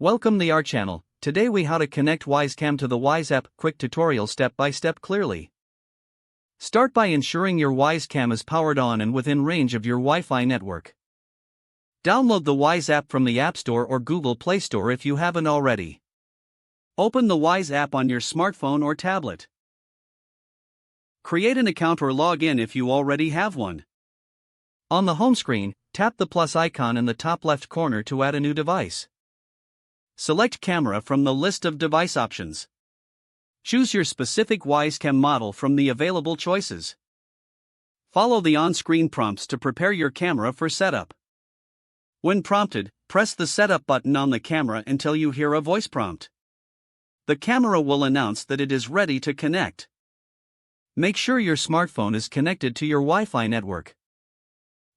Welcome to our channel. Today we how to connect Wyze Cam to the Wyze app. Quick tutorial step by step clearly. Start by ensuring your Wyze Cam is powered on and within range of your Wi-Fi network. Download the Wyze app from the App Store or Google Play Store if you haven't already. Open the Wyze app on your smartphone or tablet. Create an account or log in if you already have one. On the home screen, tap the plus icon in the top left corner to add a new device. Select Camera from the list of device options. Choose your specific Wyze Cam model from the available choices. Follow the on-screen prompts to prepare your camera for setup. When prompted, press the Setup button on the camera until you hear a voice prompt. The camera will announce that it is ready to connect. Make sure your smartphone is connected to your Wi-Fi network.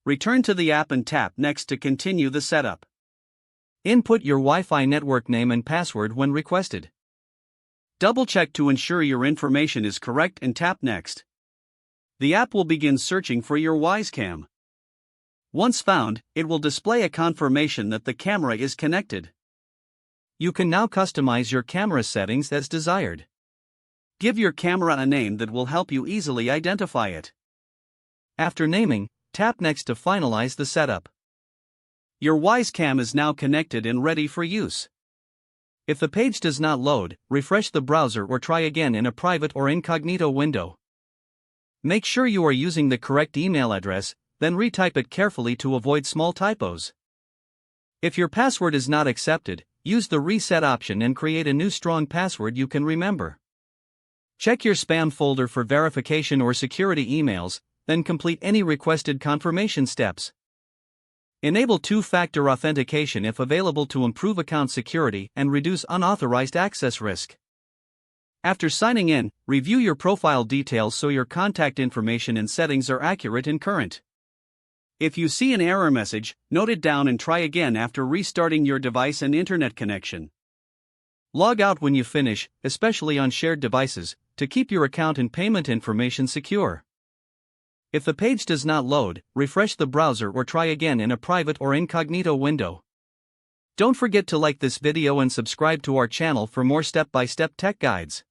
Return to the app and tap Next to continue the setup. Input your Wi-Fi network name and password when requested. Double-check to ensure your information is correct and tap Next. The app will begin searching for your Wyze Cam. Once found, it will display a confirmation that the camera is connected. You can now customize your camera settings as desired. Give your camera a name that will help you easily identify it. After naming, tap Next to finalize the setup. Your Wyze Cam is now connected and ready for use. If the page does not load, refresh the browser or try again in a private or incognito window. Make sure you are using the correct email address, then retype it carefully to avoid small typos. If your password is not accepted, use the reset option and create a new strong password you can remember. Check your spam folder for verification or security emails, then complete any requested confirmation steps. Enable two-factor authentication if available to improve account security and reduce unauthorized access risk. After signing in, review your profile details so your contact information and settings are accurate and current. If you see an error message, note it down and try again after restarting your device and internet connection. Log out when you finish, especially on shared devices, to keep your account and payment information secure. If the page does not load, refresh the browser or try again in a private or incognito window. Don't forget to like this video and subscribe to our channel for more step-by-step tech guides.